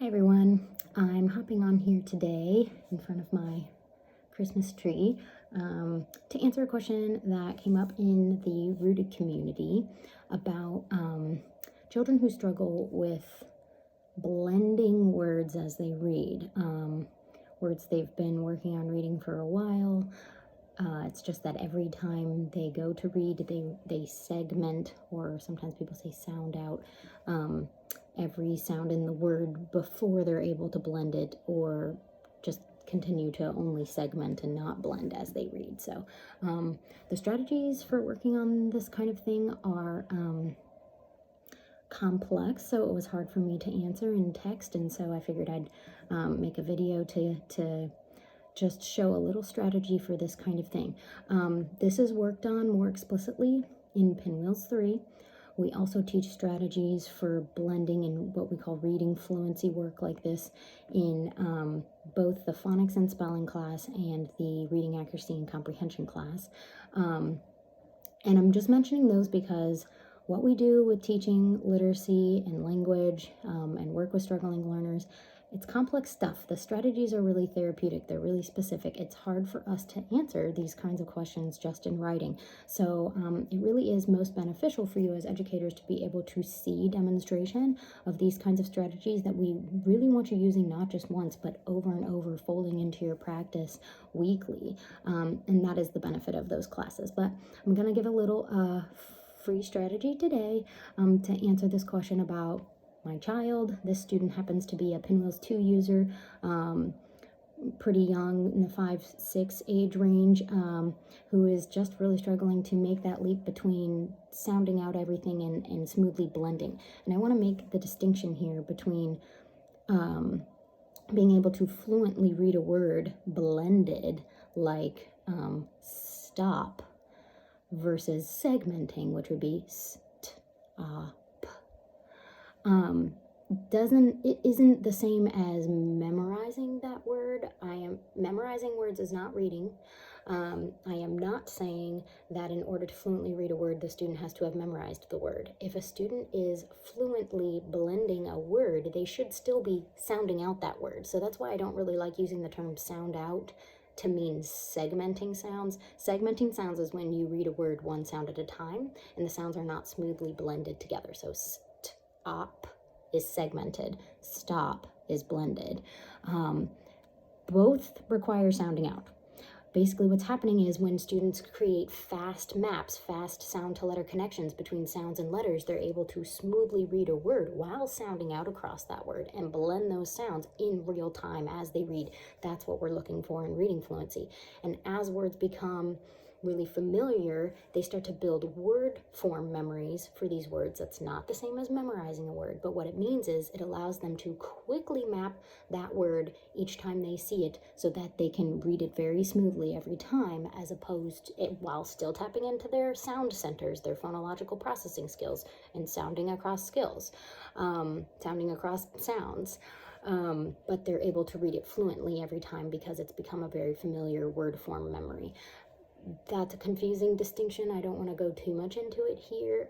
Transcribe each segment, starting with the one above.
Hi everyone, I'm hopping on here today in front of my Christmas tree to answer a question that came up in the Rooted community about children who struggle with blending words as they read. Words they've been working on reading for a while. It's just that every time they go to read, they segment, or sometimes people say sound out, every sound in the word before they're able to blend it, or just continue to only segment and not blend as they read. So the strategies for working on this kind of thing are complex, so it was hard for me to answer in text, and so I figured I'd make a video to just show a little strategy for this kind of thing. This is worked on more explicitly in Pinwheels 3. We also teach strategies for blending in what we call reading fluency work like this in both the phonics and spelling class and the reading accuracy and comprehension class. And I'm just mentioning those because what we do with teaching literacy and language and work with struggling learners, it's complex stuff. The strategies are really therapeutic. They're really specific. It's hard for us to answer these kinds of questions just in writing. So it really is most beneficial for you as educators to be able to see demonstration of these kinds of strategies that we really want you using not just once, but over and over, folding into your practice weekly. And that is the benefit of those classes. But I'm going to give a little free strategy today to answer this question about my child. This student happens to be a Pinwheels 2 user, pretty young, in the 5-6 age range, who is just really struggling to make that leap between sounding out everything and smoothly blending. And I want to make the distinction here between being able to fluently read a word blended, like stop, versus segmenting, which would be stop. It isn't the same as memorizing that word. Memorizing words is not reading. I am not saying that in order to fluently read a word, the student has to have memorized the word. If a student is fluently blending a word, they should still be sounding out that word. So that's why I don't really like using the term sound out to mean segmenting sounds. Segmenting sounds is when you read a word one sound at a time and the sounds are not smoothly blended together. So stop is segmented, stop is blended. Both require sounding out. Basically what's happening is when students create fast maps, fast sound to letter connections between sounds and letters, they're able to smoothly read a word while sounding out across that word and blend those sounds in real time as they read. That's what we're looking for in reading fluency. And as words become really familiar, they start to build word form memories for these words. That's not the same as memorizing a word, but what it means is it allows them to quickly map that word each time they see it so that they can read it very smoothly every time, as opposed to while still tapping into their sound centers, their phonological processing skills, and sounding across skills, sounding across sounds. But they're able to read it fluently every time because it's become a very familiar word form memory. That's a confusing distinction. I don't want to go too much into it here.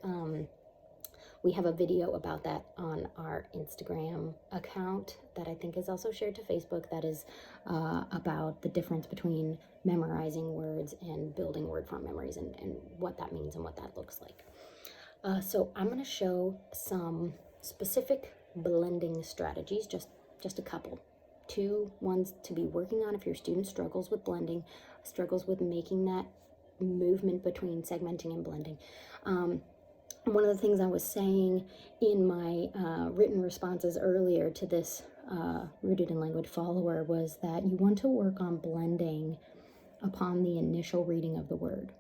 We have a video about that on our Instagram account that I think is also shared to Facebook, that is about the difference between memorizing words and building word form memories, and what that means and what that looks like. So I'm going to show some specific blending strategies, just a couple. 2 ones to be working on if your student struggles with blending, struggles with making that movement between segmenting and blending. One of the things I was saying in my written responses earlier to this Rooted in Language follower was that you want to work on blending upon the initial reading of the word.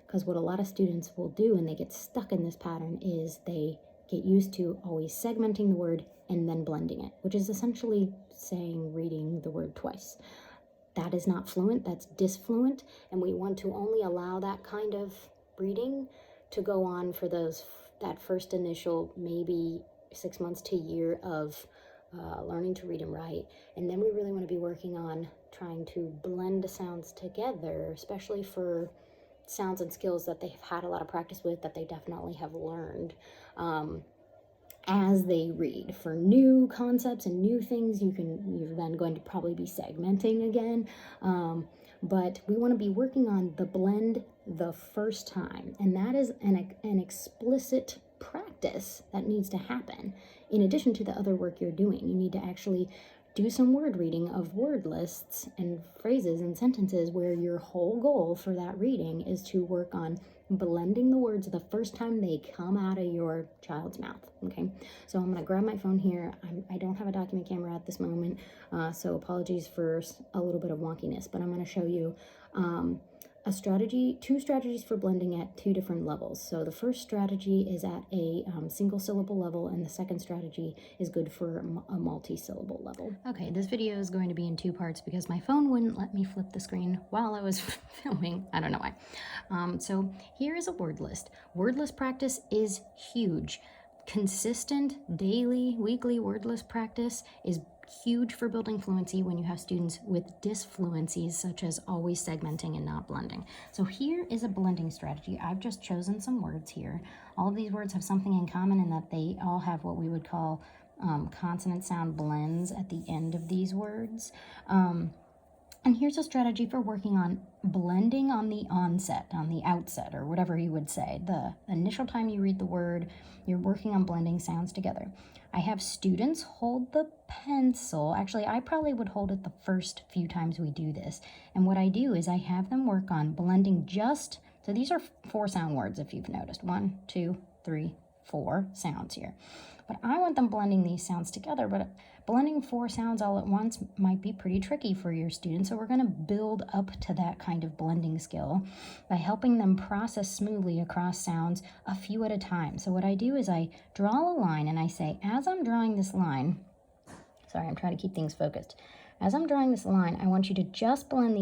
Because what a lot of students will do, and they get stuck in this pattern, is they get used to always segmenting the word and then blending it, which is essentially reading the word twice. That is not fluent, that's disfluent, and we want to only allow that kind of reading to go on for that first initial maybe 6 months to a year of learning to read and write. And then we really want to be working on trying to blend sounds together, especially for sounds and skills that they've had a lot of practice with, that they definitely have learned. as they read. For new concepts and new things, you're then going to probably be segmenting again. But we want to be working on the blend the first time, and that is an explicit practice that needs to happen. In addition to the other work you're doing, you need to actually do some word reading of word lists and phrases and sentences where your whole goal for that reading is to work on blending the words the first time they come out of your child's mouth. Okay, so I'm going to grab my phone here. I don't have a document camera at this moment, so apologies for a little bit of wonkiness, but I'm going to show you two strategies for blending at two different levels. So the first strategy is at a single syllable level, and the second strategy is good for a multi-syllable level. Okay, this video is going to be in two parts because my phone wouldn't let me flip the screen while I was filming. I don't know why. So here is a word list. Word list practice is huge. Consistent daily, weekly word list practice is huge for building fluency when you have students with disfluencies, such as always segmenting and not blending. So here is a blending strategy. I've just chosen some words here. All of these words have something in common in that they all have what we would call consonant sound blends at the end of these words. And here's a strategy for working on blending on the onset, on the outset, or whatever you would say. The initial time you read the word, you're working on blending sounds together. I have students hold the pencil. Actually, I probably would hold it the first few times we do this. And what I do is I have them work on blending so these are 4 sound words if you've noticed. 1, 2, 3, 4 sounds here. But I want them blending these sounds together, but blending 4 sounds all at once might be pretty tricky for your students, so we're going to build up to that kind of blending skill by helping them process smoothly across sounds a few at a time. So what I do is I draw a line and I say, as I'm drawing this line, sorry, I'm trying to keep things focused. As I'm drawing this line, I want you to just blend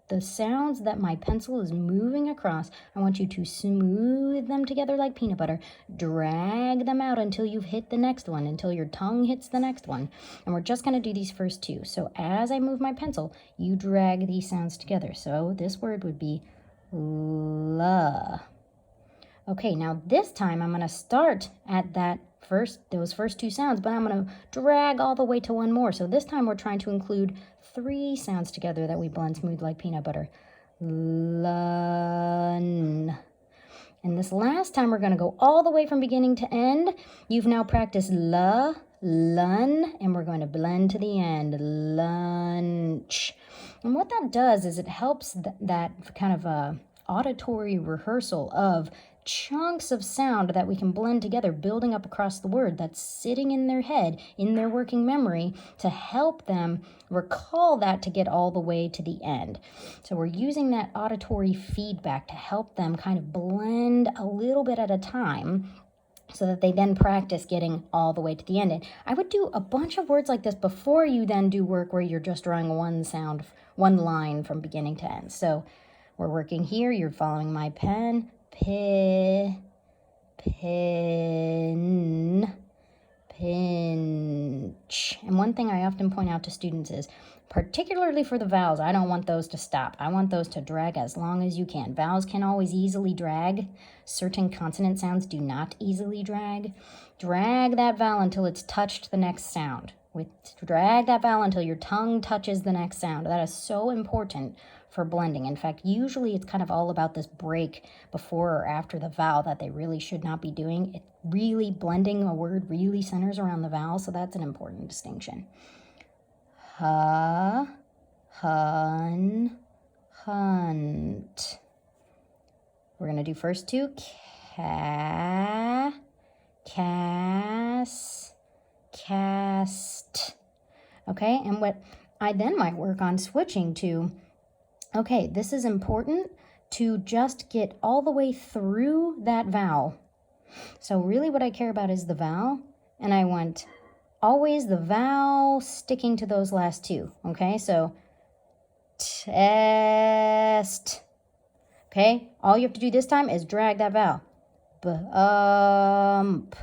the sounds that my pencil is moving across. I want you to smooth them together like peanut butter. Drag them out until you've hit the next one, until your tongue hits the next one. And we're just going to do these first 2. So as I move my pencil, you drag these sounds together. So this word would be la. Okay, now this time I'm going to start at those first 2 sounds, but I'm going to drag all the way to one more. So this time we're trying to include 3 sounds together that we blend smooth like peanut butter. Lun. And this last time we're going to go all the way from beginning to end. You've now practiced la, lun, and we're going to blend to the end. Lunch. And what that does is it helps that kind of auditory rehearsal of chunks of sound that we can blend together, building up across the word that's sitting in their head, in their working memory, to help them recall that to get all the way to the end. So we're using that auditory feedback to help them kind of blend a little bit at a time so that they then practice getting all the way to the end. And I would do a bunch of words like this before you then do work where you're just drawing one line from beginning to end. So we're working here, you're following my pen. Pin, pinch. And one thing I often point out to students is, particularly for the vowels, I don't want those to stop. I want those to drag as long as you can. Vowels can always easily drag. Certain consonant sounds do not easily drag. Drag that vowel until it's touched the next sound. Drag that vowel until your tongue touches the next sound. That is so important for blending. In fact, usually it's kind of all about this break before or after the vowel that they really should not be doing. It really, blending a word really centers around the vowel, so that's an important distinction. Ha, hun, hunt. We're going to do first 2. Cast. Okay, and what I then might work on switching to, okay, this is important to just get all the way through that vowel. So really what I care about is the vowel, and I want always the vowel sticking to those last 2. Okay, so test. Okay, all you have to do this time is drag that vowel. Bump.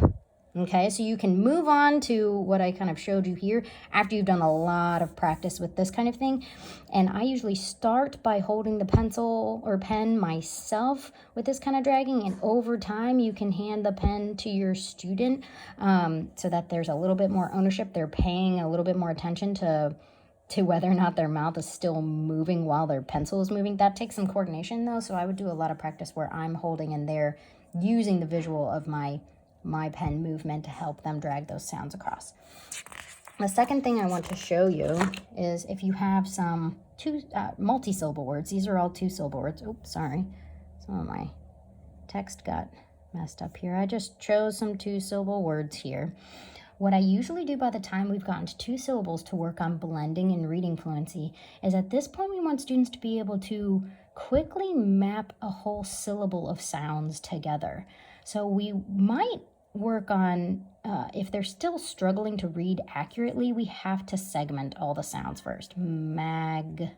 Okay, so you can move on to what I kind of showed you here after you've done a lot of practice with this kind of thing. And I usually start by holding the pencil or pen myself with this kind of dragging, and over time you can hand the pen to your student so that there's a little bit more ownership. They're paying a little bit more attention to whether or not their mouth is still moving while their pencil is moving. That takes some coordination though, so I would do a lot of practice where I'm holding and they're using the visual of my pen movement to help them drag those sounds across. The second thing I want to show you is if you have some multi-syllable words. These are all 2-syllable words. Oops, sorry. Some of my text got messed up here. I just chose some 2-syllable words here. What I usually do by the time we've gotten to 2 syllables to work on blending and reading fluency is at this point we want students to be able to quickly map a whole syllable of sounds together. So we might work on, if they're still struggling to read accurately, we have to segment all the sounds first. Magnet.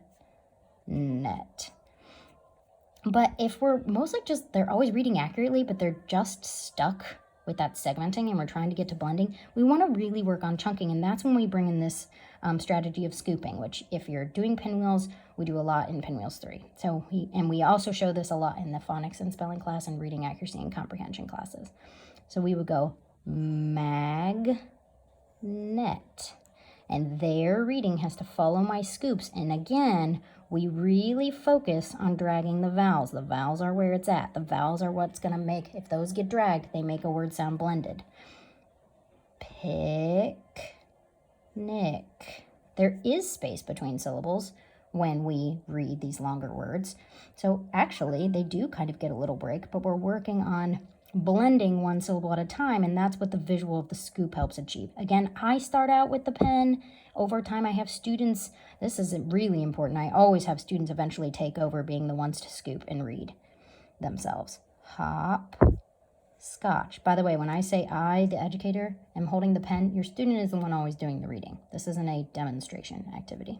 But if we're mostly they're always reading accurately, but they're just stuck with that segmenting and we're trying to get to blending, we want to really work on chunking. And that's when we bring in this strategy of scooping, which if you're doing pinwheels, we do a lot in Pinwheels 3. So we also show this a lot in the phonics and spelling class and reading accuracy and comprehension classes. So we would go magnet, and their reading has to follow my scoops. And again, we really focus on dragging the vowels. The vowels are where it's at. The vowels are what's going to make, if those get dragged, they make a word sound blended. Picnic. There is space between syllables when we read these longer words. So actually, they do kind of get a little break, but we're working on blending 1 syllable at a time, and that's what the visual of the scoop helps achieve. Again, I start out with the pen. Over time, I have students. This is really important. I always have students eventually take over being the ones to scoop and read themselves. Hop, scotch. By the way, when I say I, the educator, am holding the pen, your student is the one always doing the reading. This isn't a demonstration activity.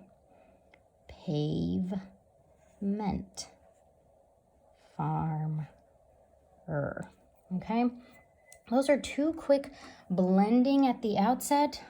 Pavement. Farmer. Okay, those are 2 quick blending at the onset,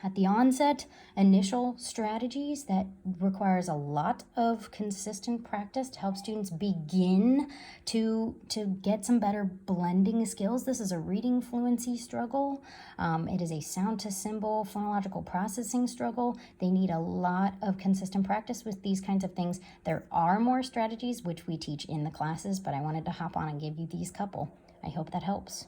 initial strategies that requires a lot of consistent practice to help students begin to get some better blending skills. This is a reading fluency struggle. It is a sound to symbol phonological processing struggle. They need a lot of consistent practice with these kinds of things. There are more strategies which we teach in the classes, but I wanted to hop on and give you these couple. I hope that helps.